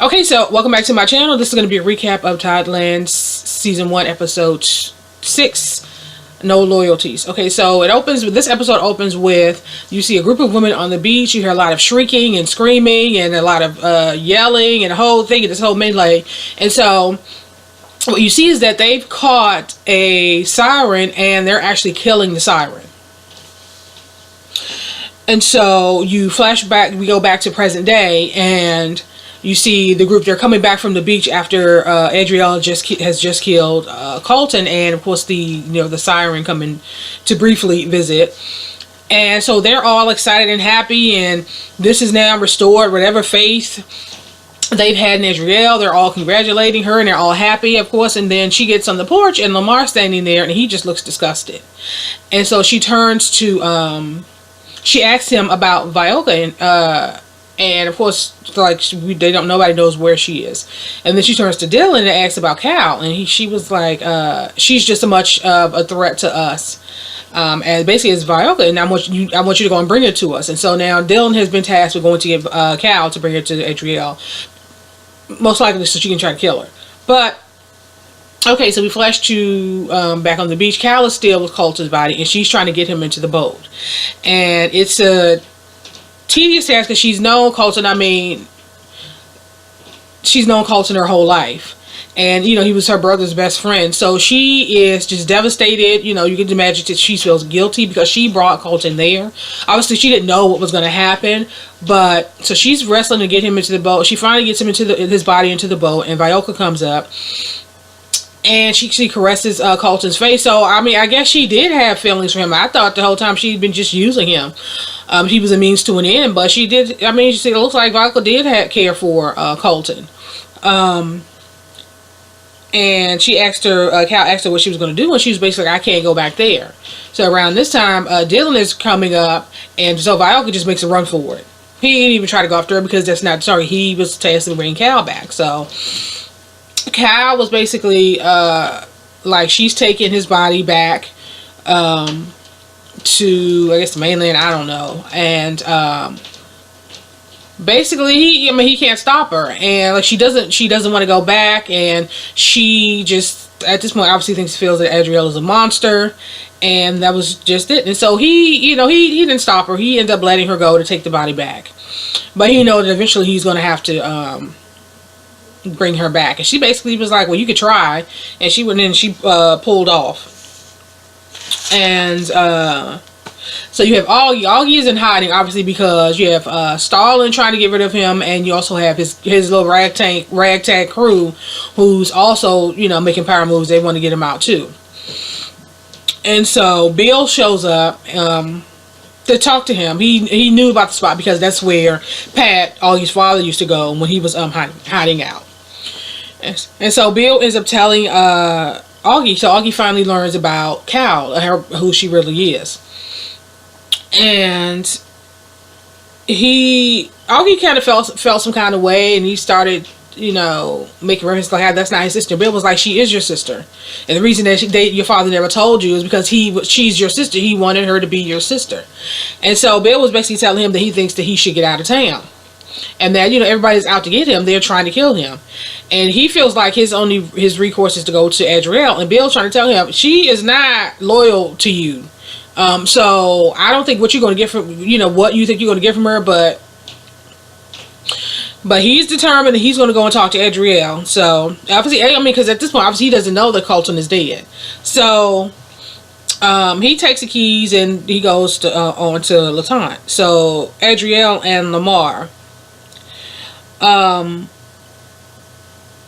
Okay, so welcome back to my channel. This is going to be a recap of Tidelands Season 1, Episode 6, No Loyalties. Okay, so this episode opens with, you see a group of women on the beach. You hear a lot of shrieking and screaming and a lot of yelling and the whole thing, this whole melee. And so what you see is that they've caught a siren and they're actually killing the siren. And so you flash back, we go back to present day, and you see the group, they're coming back from the beach after Adrielle has just killed Colton, and of course the siren coming to briefly visit. And so they're all excited and happy, and this is now restored, whatever faith they've had in Adrielle. They're all congratulating her and they're all happy, of course. And then she gets on the porch and Lamar's standing there and he just looks disgusted. And so she turns to she asks him about Viola, and of course, like, nobody knows where she is. And then she turns to Dylan and asks about Cal, and she was like, she's just as much of a threat to us as basically as Viola, and I want you to go and bring her to us. And so now Dylan has been tasked with going to get Cal to bring her to Adrielle, most likely so she can try to kill her. But okay, so we flash to back on the beach. Cal is still with Colton's body, and she's trying to get him into the boat. And it's a tedious task because she's known Colton. I mean, she's known Colton her whole life. And, he was her brother's best friend. So she is just devastated. You can imagine that she feels guilty because she brought Colton there. Obviously, she didn't know what was going to happen. But, so she's wrestling to get him into the boat. She finally gets him into his body into the boat. And Viola comes up. And she caresses Colton's face. So, I mean, I guess she did have feelings for him. I thought the whole time she'd been just using him. He was a means to an end. But she did, I mean, it looks like Viola did care for Colton. And she asked her, Cal asked her what she was going to do. And she was basically like, I can't go back there. So around this time, Dylan is coming up. And so Viola just makes a run for it. He didn't even try to go after her because that's not, sorry, he was tasked to bring Cal back. So Cal was basically like, she's taking his body back to, I guess, the mainland, I don't know. And basically he can't stop her, and like she doesn't want to go back, and she just at this point obviously feels that Adrielle is a monster, and that was just it. And so he didn't stop her. He ended up letting her go to take the body back, but he knows that eventually he's going to have to bring her back. And she basically was like, well, you could try. And she went in and she pulled off. And so you have Augie. Augie is in hiding, obviously, because you have Stalin trying to get rid of him, and you also have his little ragtag crew, who's also making power moves. They want to get him out too. And so Bill shows up to talk to him. He knew about the spot because that's where Pat, Augie's father, used to go when he was hiding out. And so Bill ends up telling Augie. So Augie finally learns about Cal, who she really is. And Augie kind of felt some kind of way, and he started, making reference like, that's not his sister. Bill was like, she is your sister, and the reason that your father never told you is because she's your sister. He wanted her to be your sister. And so Bill was basically telling him that he thinks that he should get out of town, and that everybody's out to get him. They're trying to kill him, and he feels like his recourse is to go to Adrielle. And Bill's trying to tell him she is not loyal to you. So I don't think what you're going to get from, what you think you're going to get from her, but he's determined that he's going to go and talk to Adrielle. So obviously, I mean, because at this point, obviously he doesn't know that Colton is dead. So he takes the keys and he goes on to Latente. So Adrielle and Lamar.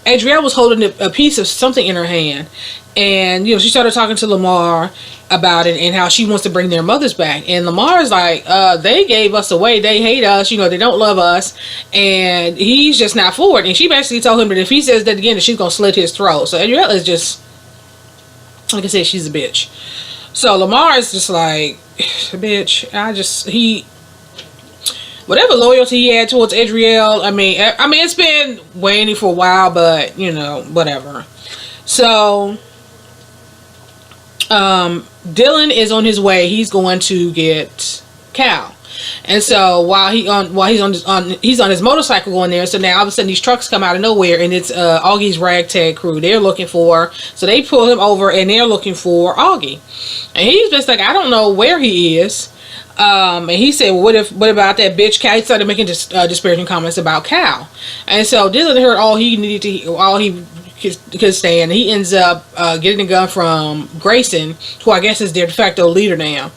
Adrielle was holding a piece of something in her hand, and she started talking to Lamar about it and how she wants to bring their mothers back. And Lamar's like, they gave us away, they hate us, they don't love us, and he's just not for it. And she basically told him that if he says that again, that she's gonna slit his throat. So Adrielle is just, like I said, she's a bitch. So Lamar is just like, bitch, whatever loyalty he had towards Adrielle, I mean, it's been waning for a while, but, whatever. So, Dylan is on his way. He's going to get Cal. And so he's on his motorcycle going there. So now all of a sudden these trucks come out of nowhere, and it's Augie's ragtag crew. They're looking for, so they pull him over and they're looking for Augie, and he's just like, I don't know where he is. And he said, well, what about that bitch Cal? He started making disparaging comments about Cal, and so Dylan heard all he could stand. He ends up getting a gun from Grayson, who I guess is their de facto leader now,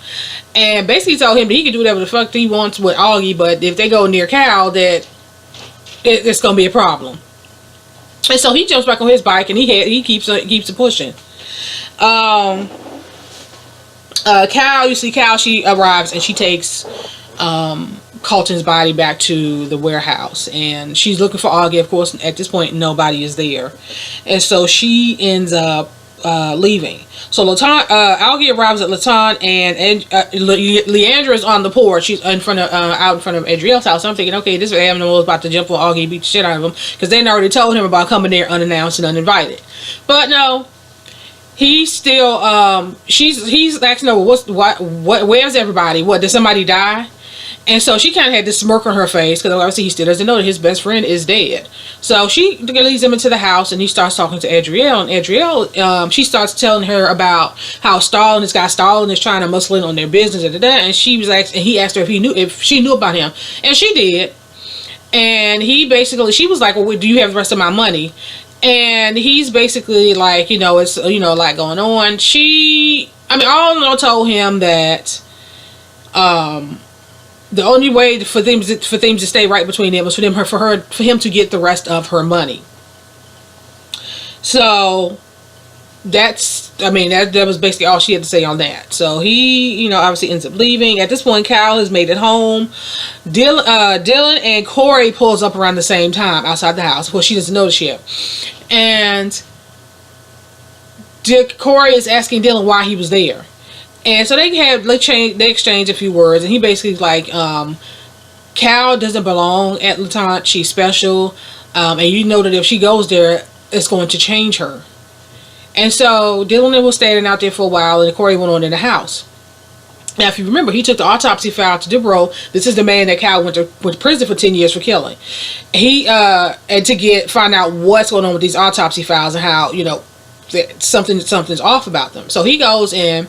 and basically told him that he can do whatever the fuck he wants with Augie, but if they go near Cal, that it's gonna be a problem. And so he jumps back on his bike and he keeps it pushing. Cal, you see Cal, she arrives and she takes Colton's body back to the warehouse, and she's looking for Augie. Of course, at this point nobody is there, and so she ends up leaving. So Augie arrives at Laton, and Leandra is on the porch. She's out in front of Adrielle's house. I'm thinking, okay, this animal is about to jump on Augie and beat the shit out of him, because they already told him about coming there unannounced and uninvited. But no, he's still he's asking her, where's everybody? What, did somebody die? And so she kind of had this smirk on her face, because obviously he still doesn't know that his best friend is dead. So she leads him into the house, and he starts talking to Adrielle. And Adrielle, she starts telling her about how this guy Stalin is trying to muscle in on their business, and she was like, and he asked her if she knew about him, and she did. And she was like, well, do you have the rest of my money? And he's basically like, it's a lot going on. All told him that the only way for things to stay right between them was for him to get the rest of her money. So that was basically all she had to say on that. So he, obviously ends up leaving. At this point, Cal has made it home. Dylan and Corey pulls up around the same time outside the house. Well, she doesn't notice yet. And Corey is asking Dylan why he was there. And so they exchange a few words, and he basically like, Cal doesn't belong at Latant. She's special, and you know that if she goes there, it's going to change her. And so Dylan was standing out there for a while, and Corey went on in the house. Now, if you remember, he took the autopsy file to Dibro. This is the man that Cal went to prison for 10 years for killing. And to find out what's going on with these autopsy files and how something's off about them. So he goes in.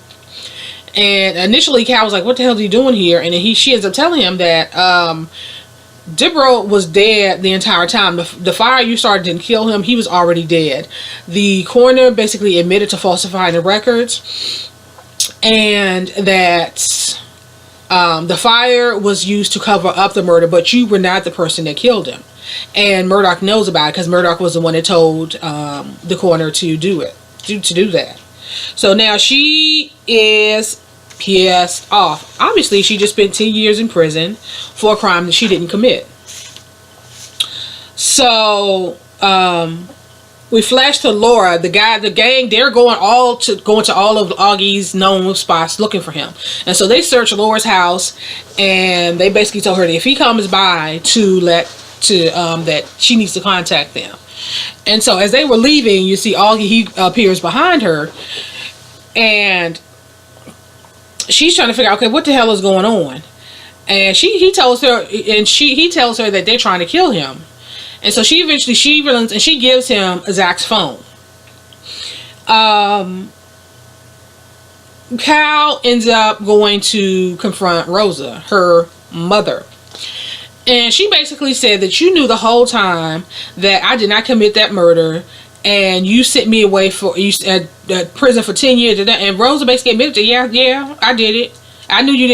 And initially, Cal was like, what the hell are you doing here? And then she ends up telling him that Dibro was dead the entire time. The fire you started didn't kill him. He was already dead. The coroner basically admitted to falsifying the records. And that the fire was used to cover up the murder, but you were not the person that killed him. And Murdoch knows about it, because Murdoch was the one that told the coroner to do that. So now she is pissed off. Obviously, she just spent 10 years in prison for a crime that she didn't commit. So we flash to Laura. The gang, they're going to all of Augie's known spots looking for him. And so they search Laura's house, and they basically told her that if he comes by that she needs to contact them. And so as they were leaving, you see Augie, he appears behind her, and she's trying to figure out, okay, what the hell is going on? And he tells her that they're trying to kill him. And so she realizes, and she gives him Zach's phone. Cal ends up going to confront Rosa, her mother. And she basically said that you knew the whole time that I did not commit that murder, and you sent me away for prison for 10 years. And Rosa basically admitted that, yeah, I did it. I knew you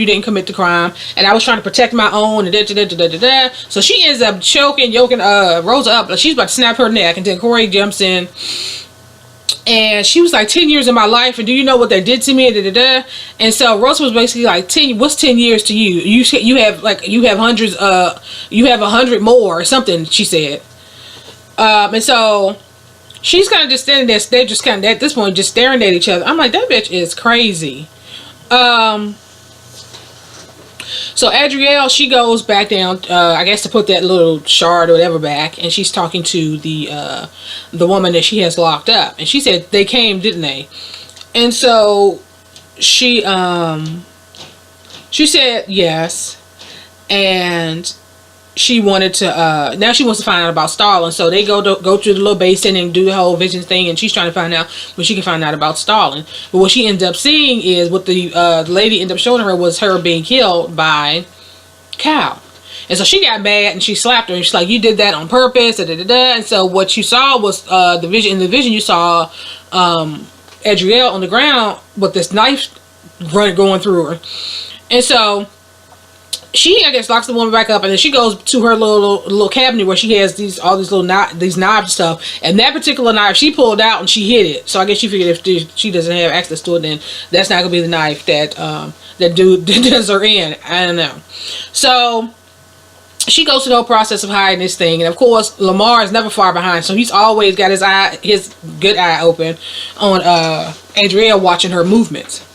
didn't commit the crime, and I was trying to protect my own, and So she ends up yoking Rosa up, like she's about to snap her neck, and then Corey jumps in. And she was like, 10 years of my life, and do you know what they did to me? And so Rosa was basically like, what's 10 years to you? You have 100 more or something, she said. And so she's kind of just standing there. They're just kind of at this point just staring at each other. I'm like, that bitch is crazy. So Adrielle, she goes back down, I guess to put that little shard or whatever back, and she's talking to the woman that she has locked up, and she said they came, didn't they? And so she She said yes, and she wanted to now she wants to find out about Stalin. So they go to the little basin and do the whole vision thing, and she's trying to find out what she can find out about Stalin. But what she ends up seeing is what the lady ended up showing her was her being killed by Cal. And so she got mad and she slapped her, and she's like, you did that on purpose, da, da, da, da. And so what you saw was in the vision you saw Adrielle on the ground with this knife going through her. And so she, I guess, locks the woman back up, and then she goes to her little cabinet where she has these knives and stuff. And that particular knife she pulled out and she hid it. So I guess she figured if she doesn't have access to it, then that's not gonna be the knife that that dude does her in. I don't know. So she goes through the whole process of hiding this thing, and of course Lamar is never far behind, so he's always got his good eye open on Adrielle, watching her movements.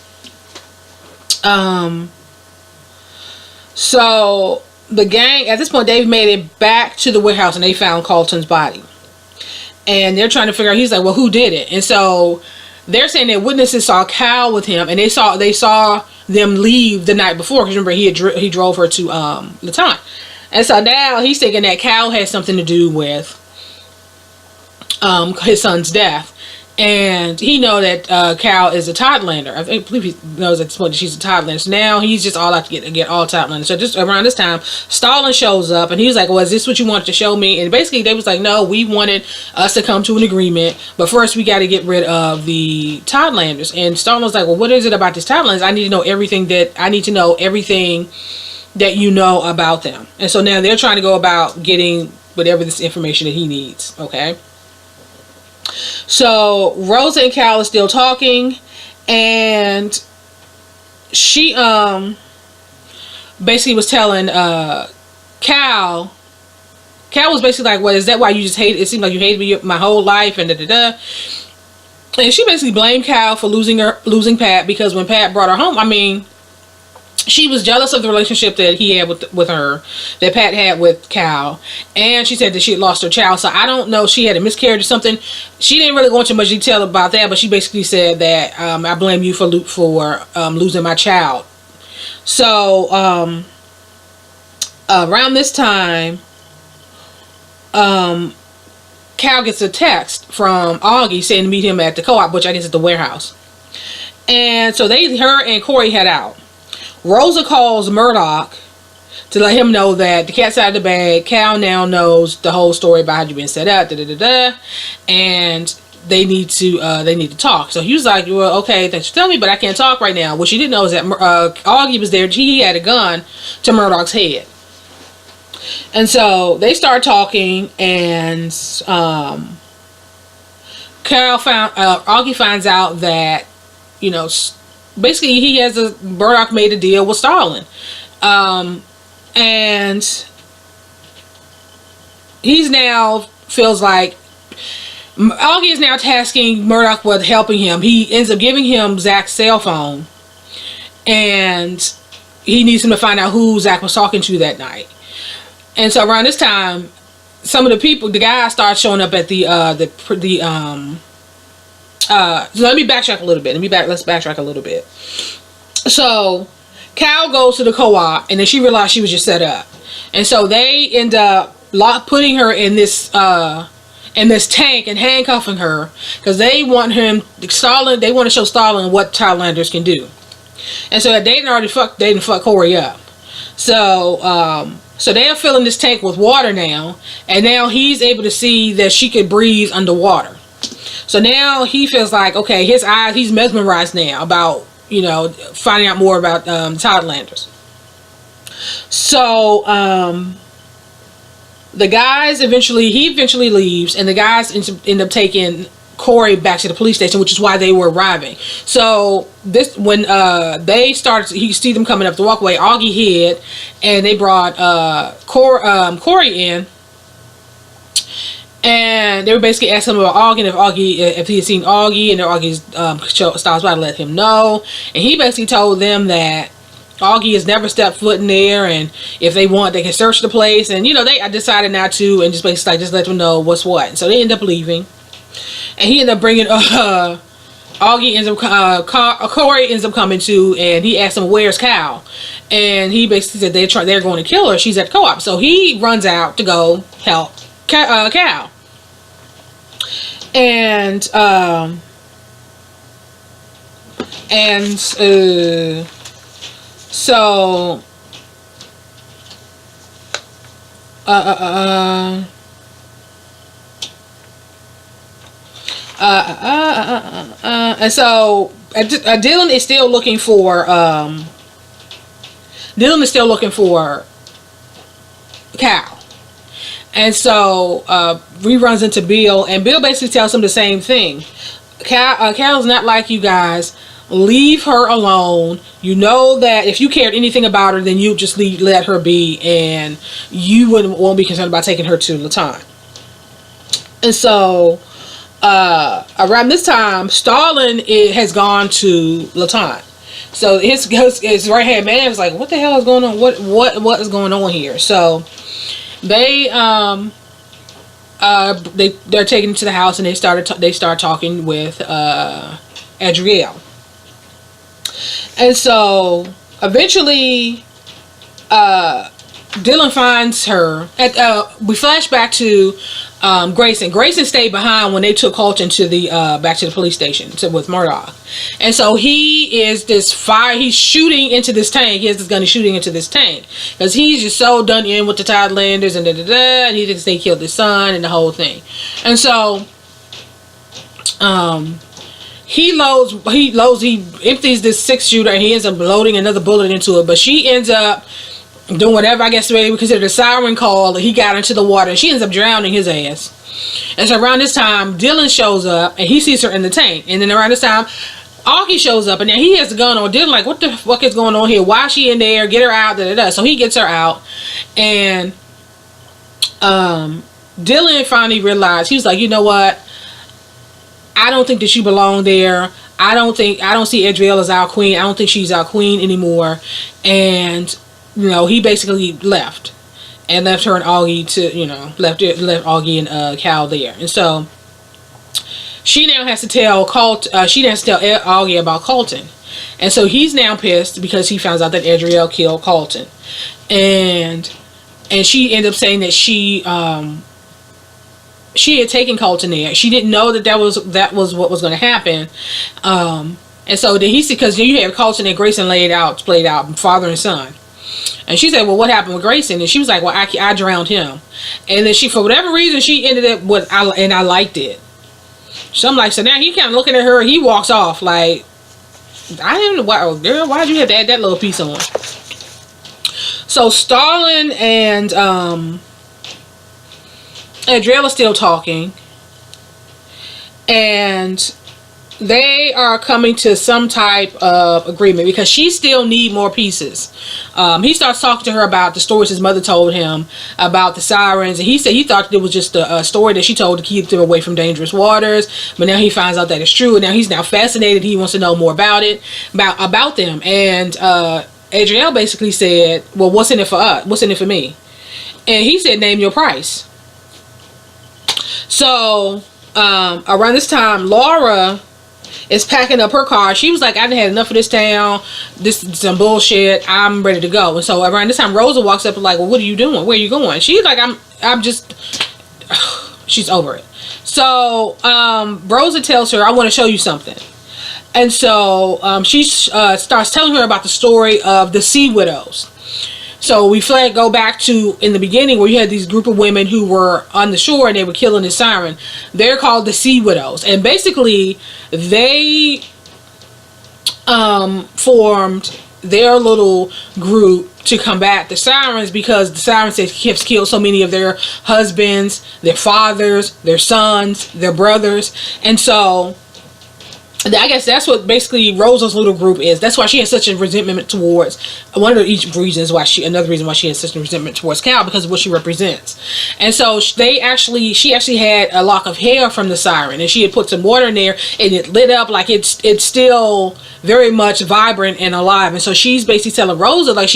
So the gang, at this point, they've made it back to the warehouse and they found Colton's body. And they're trying to figure out, he's like, well, who did it? And so they're saying that witnesses saw Cal with him, and they saw them leave the night before, because remember he drove her to Laton. And so now he's thinking that Cal has something to do with his son's death. And he know that Cal is a Tidelander. I believe he knows at this point that she's a Tidelander. So now he's just all out to get all Tidelanders. So just around this time, Stalin shows up, and he's like, well, is this what you wanted to show me? And basically they was like, no, we wanted us to come to an agreement, but first we got to get rid of the Tidelanders. And Stalin was like, well, what is it about these Tidelanders? I need to know everything that you know about them. And so now they're trying to go about getting whatever this information that he needs. Okay. So Rosa and Cal are still talking, and she basically was telling Cal was basically like, well, is that why you just hate it seemed like you hated me my whole life, and da da da. And she basically blamed Cal for losing Pat, because when Pat brought her home, I mean, she was jealous of the relationship that he had with her, that Pat had with Cal, and she said that she had lost her child. So I don't know, she had a miscarriage or something. She didn't really go into much detail about that, but she basically said that I blame you for losing my child. So around this time, Cal gets a text from Augie saying to meet him at the co-op, which I guess is the warehouse. And so her and Corey head out. Rosa calls Murdoch to let him know that the cat's out of the bag. Cal now knows the whole story about how you've been set up, and they need to talk. So he was like, well, okay, thanks for telling me, but I can't talk right now. What she didn't know is that Augie was there. He had a gun to Murdoch's head. And so they start talking, and Augie finds out that, you know, basically Murdoch made a deal with Stalin, and he's now feels like Augie is now tasking Murdoch with helping him. He ends up giving him Zach's cell phone, and he needs him to find out who Zach was talking to that night. And so around this time, some of the guys start showing up at so let me backtrack a little bit. Let's backtrack a little bit. So Cal goes to the co-op, and then she realized she was just set up, and so they end up putting her in this tank and handcuffing her, because they want to show Stalin what Tidelanders can do. And so they didn't fuck Corey up. So so they are filling this tank with water now, and now he's able to see that she could breathe underwater. So now he feels like, okay, he's mesmerized now about, you know, finding out more about Tidelanders. So the guys eventually leaves, and the guys end up taking Corey back to the police station, which is why they were arriving. So when they started, he see them coming up the walkway, Augie hid, and they brought Corey in. And they were basically asking him about Augie, and if he had seen Augie, and Augie's stops by to let him know. And he basically told them that Augie has never stepped foot in there, and if they want, they can search the place. And, you know, I decided not to, and just basically just let them know what's what. So they end up leaving, and he ended up bringing Augie ends up, Corey ends up coming to, and he asks him, where's Cal? And he basically said they're going to kill her. She's at co-op. So he runs out to go help Cal. And so and so Dylan is still looking for Cal. And so he runs into Bill, and Bill basically tells him the same thing. Cal's not like you guys. Leave her alone. You know that if you cared anything about her, then you just let her be, and you won't be concerned about taking her to Latan. And so around this time, Stalin has gone to Latan. So his right hand man is like, what the hell is going on? What is going on here? So they're taken to the house, and they start talking with Adrielle. And so eventually Dylan finds her. We flash back to Grayson. Grayson stayed behind when they took Colton to the back to the police station with Murdoch. And so he is he's shooting into this tank. He has this gun, he's shooting into this tank because he's just so done in with the Tidelanders and and he thinks they killed his son and the whole thing. And so he empties this 6-shooter, and he ends up loading another bullet into it, but she ends up doing whatever, I guess, we consider the siren call. He got into the water, and she ends up drowning his ass. And so around this time, Dylan shows up, and he sees her in the tank. And then around this time, Augie shows up, and then he has the gun on Dylan, like, what the fuck is going on here? Why is she in there? Get her out, So he gets her out, and Dylan finally realized, he was like, you know what? I don't think that she belonged there. I don't see Adrielle as our queen. I don't think she's our queen anymore. And he basically left her and Augie to, left Augie and Cal there. And so she now has to tell Augie about Colton. And so he's now pissed because he finds out that Adrielle killed Colton. And she ended up saying that she had taken Colton there. She didn't know that was what was going to happen. And so then because you have Colton and Grayson played out, father and son. And she said, well, what happened with Grayson? And she was like, well, I drowned him. And then for whatever reason, she ended up with, and I liked it. So I'm like, so now he kind of looking at her, he walks off like, I didn't know why'd you have to add that little piece on? So Stalin and Adrielle is still talking, and they are coming to some type of agreement because she still need more pieces. He starts talking to her about the stories his mother told him about the sirens, and he said he thought it was just a story that she told to keep them away from dangerous waters, but now he finds out that it's true, and now he's fascinated. He wants to know more about them. And Adrielle basically said, well, what's in it for us? What's in it for me? And he said, name your price. So around this time, Laura is packing up her car. She was like, I done had enough of this town. This is some bullshit. I'm ready to go. And so around this time, Rosa walks up and like, well, what are you doing? Where are you going? She's like, I'm just, she's over it. So Rosa tells her, I want to show you something. And so she starts telling her about the story of the Sea Widows. So we go back to in the beginning where you had these group of women who were on the shore and they were killing the siren. They're called the Sea Widows, and basically they formed their little group to combat the sirens because the sirens have killed so many of their husbands, their fathers, their sons, their brothers. And so I guess that's what basically Rosa's little group is. That's why she has such a resentment towards another reason why she has such a resentment towards Cal, because of what she represents. And so she actually had a lock of hair from the siren, and she had put some water in there, and it lit up like it's still very much vibrant and alive. And so she's basically telling Rosa, like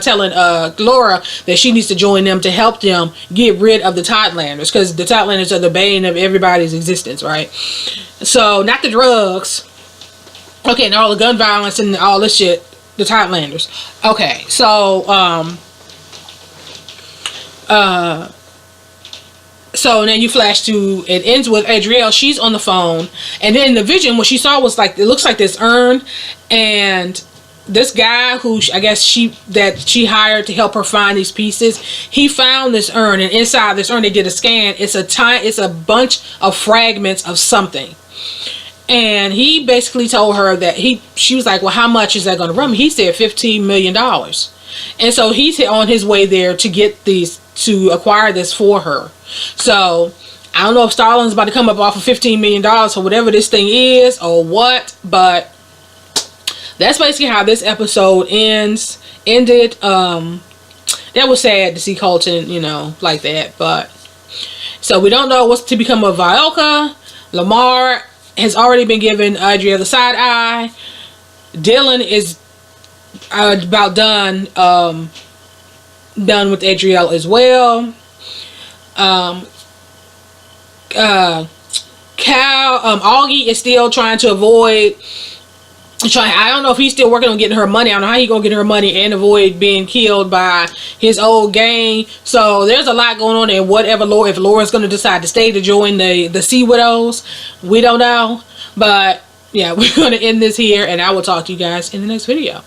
telling Laura that she needs to join them to help them get rid of the Tidelanders, because the Tidelanders are the bane of everybody's existence, right? So not the drugs, Okay, and all the gun violence and all this shit, the Tidelanders. Okay, so so then you flash to, it ends with Adrielle. She's on the phone, and then the vision, what she saw was like, it looks like this urn, and this guy who I guess she hired to help her find these pieces, he found this urn, and inside this urn they did a scan. It's a bunch of fragments of something. And he basically told her that she was like, well, how much is that going to run me? He said $15 million. And so he's on his way there to get these, to acquire this for her. So I don't know if Starling's about to come up off of $15 million or whatever this thing is or what, but that's basically how this episode ended. That was sad to see Colton, you know, like that. But so we don't know what's to become of Violka. Lamar has already been given Adrielle the side eye. Dylan is about done with Adrielle as well. Augie is still trying to avoid. I don't know if he's still working on getting her money. I don't know how he's gonna get her money and avoid being killed by his old gang. So there's a lot going on, and whatever if Laura's gonna decide to stay to join the Sea Widows, we don't know. But yeah, we're gonna end this here, and I will talk to you guys in the next video.